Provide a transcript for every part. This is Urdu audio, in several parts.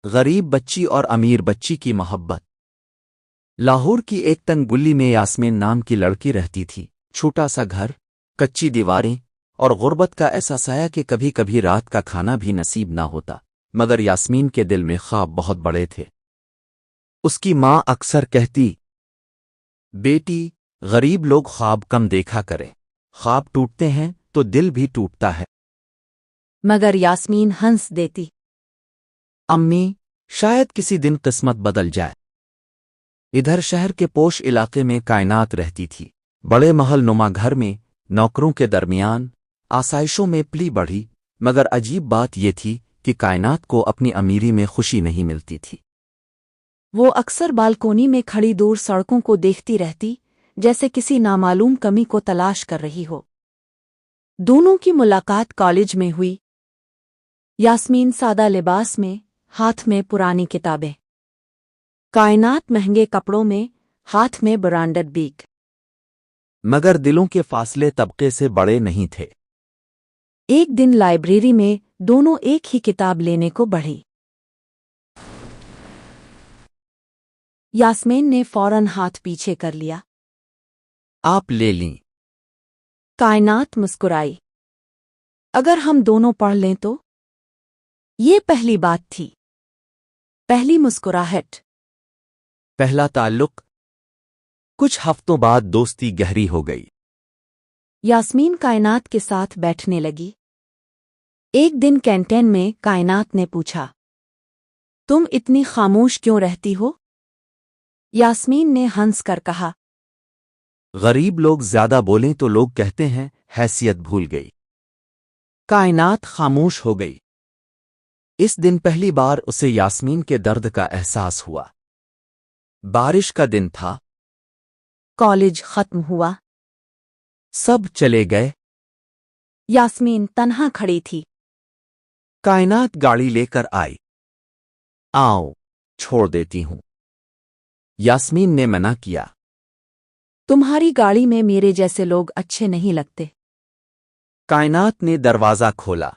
غریب بچی اور امیر بچی کی محبت۔ لاہور کی ایک تنگ گلی میں یاسمین نام کی لڑکی رہتی تھی۔ چھوٹا سا گھر، کچی دیواریں اور غربت کا ایسا سایہ کہ کبھی کبھی رات کا کھانا بھی نصیب نہ ہوتا، مگر یاسمین کے دل میں خواب بہت بڑے تھے۔ اس کی ماں اکثر کہتی، بیٹی، غریب لوگ خواب کم دیکھا کریں، خواب ٹوٹتے ہیں تو دل بھی ٹوٹتا ہے۔ مگر یاسمین ہنس دیتی۔ امی، شاید کسی دن قسمت بدل جائے۔ ادھر شہر کے پوش علاقے میں کائنات رہتی تھی، بڑے محل نما گھر میں، نوکروں کے درمیان، آسائشوں میں پلی بڑھی، مگر عجیب بات یہ تھی کہ کائنات کو اپنی امیری میں خوشی نہیں ملتی تھی۔ وہ اکثر بالکونی میں کھڑی دور سڑکوں کو دیکھتی رہتی، جیسے کسی نامعلوم کمی کو تلاش کر رہی ہو۔ دونوں کی ملاقات کالج میں ہوئی۔ یاسمین سادہ لباس میں، ہاتھ میں پرانی کتابیں۔ کائنات مہنگے کپڑوں میں، ہاتھ میں برانڈڈ بیگ۔ مگر دلوں کے فاصلے طبقے سے بڑے نہیں تھے۔ ایک دن لائبریری میں دونوں ایک ہی کتاب لینے کو بڑھی۔ یاسمین نے فوراً ہاتھ پیچھے کر لیا۔ آپ لے لیں۔ کائنات مسکرائی۔ اگر ہم دونوں پڑھ لیں تو؟ یہ پہلی بات تھی، پہلی مسکراہٹ، پہلا تعلق۔ کچھ ہفتوں بعد دوستی گہری ہو گئی۔ یاسمین کائنات کے ساتھ بیٹھنے لگی۔ ایک دن کینٹین میں کائنات نے پوچھا، تم اتنی خاموش کیوں رہتی ہو؟ یاسمین نے ہنس کر کہا، غریب لوگ زیادہ بولیں تو لوگ کہتے ہیں حیثیت بھول گئی۔ کائنات خاموش ہو گئی۔ اس دن پہلی بار اسے یاسمین کے درد کا احساس ہوا۔ بارش کا دن تھا۔ کالج ختم ہوا۔ سب چلے گئے۔ یاسمین تنہا کھڑی تھی۔ کائنات گاڑی لے کر آئی۔ آؤ، چھوڑ دیتی ہوں۔ یاسمین نے منع کیا۔ تمہاری گاڑی میں میرے جیسے لوگ اچھے نہیں لگتے۔ کائنات نے دروازہ کھولا۔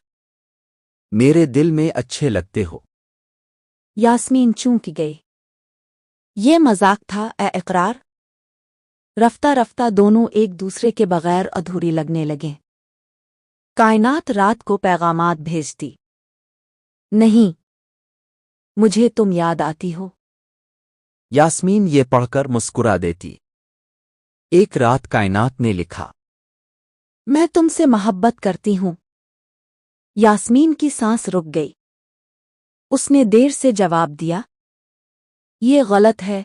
میرے دل میں اچھے لگتے ہو۔ یاسمین چونک گئی۔ یہ مذاق تھا اے اقرار؟ رفتہ رفتہ دونوں ایک دوسرے کے بغیر ادھوری لگنے لگے۔ کائنات رات کو پیغامات بھیجتی، نہیں، مجھے تم یاد آتی ہو۔ یاسمین یہ پڑھ کر مسکرا دیتی۔ ایک رات کائنات نے لکھا، میں تم سے محبت کرتی ہوں۔ یاسمین کی سانس رک گئی۔ اس نے دیر سے جواب دیا، یہ غلط ہے۔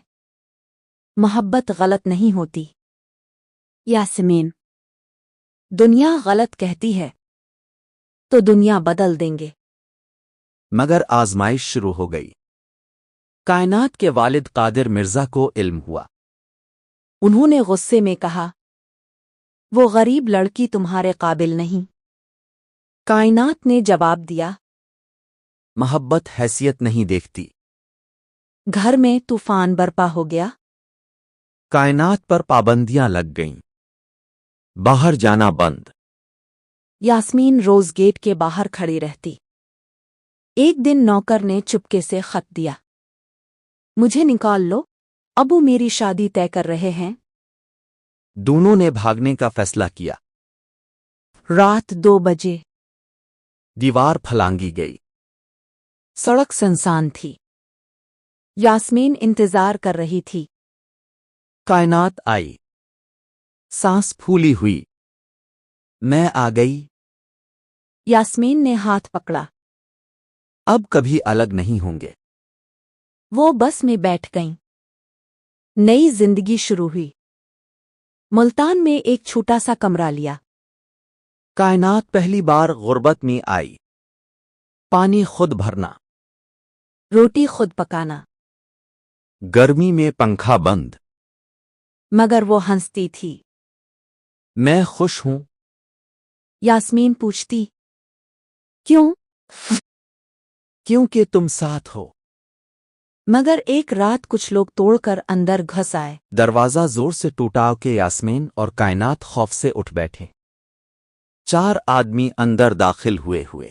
محبت غلط نہیں ہوتی۔ یاسمین، دنیا غلط کہتی ہے تو دنیا بدل دیں گے۔ مگر آزمائش شروع ہو گئی۔ کائنات کے والد قادر مرزا کو علم ہوا۔ انہوں نے غصے میں کہا، وہ غریب لڑکی تمہارے قابل نہیں۔ کائنات نے جواب دیا، محبت حیثیت نہیں دیکھتی۔ گھر میں طوفان برپا ہو گیا۔ کائنات پر پابندیاں لگ گئیں۔ باہر جانا بند۔ یاسمین روز گیٹ کے باہر کھڑی رہتی۔ ایک دن نوکر نے چپکے سے خط دیا، مجھے نکال لو، ابو میری شادی طے کر رہے ہیں۔ دونوں نے بھاگنے کا فیصلہ کیا۔ رات 2 بجے۔ دیوار پھلانگی گئی۔ سڑک سنسان تھی۔ یاسمین انتظار کر رہی تھی۔ کائنات آئی۔ سانس پھولی ہوئی۔ میں آ گئی۔ یاسمین نے ہاتھ پکڑا۔ اب کبھی الگ نہیں ہوں گے۔ وہ بس میں بیٹھ گئیں۔ نئی زندگی شروع ہوئی۔ ملتان میں ایک چھوٹا سا کمرہ لیا۔ کائنات پہلی بار غربت میں آئی۔ پانی خود بھرنا، روٹی خود پکانا، گرمی میں پنکھا بند۔ مگر وہ ہنستی تھی۔ میں خوش ہوں۔ یاسمین پوچھتی، کیوں؟ کیونکہ تم ساتھ ہو۔ مگر ایک رات کچھ لوگ توڑ کر اندر گھس آئے۔ دروازہ زور سے ٹوٹا کہ یاسمین اور کائنات خوف سے اٹھ بیٹھے۔ 4 آدمی اندر داخل ہوئے۔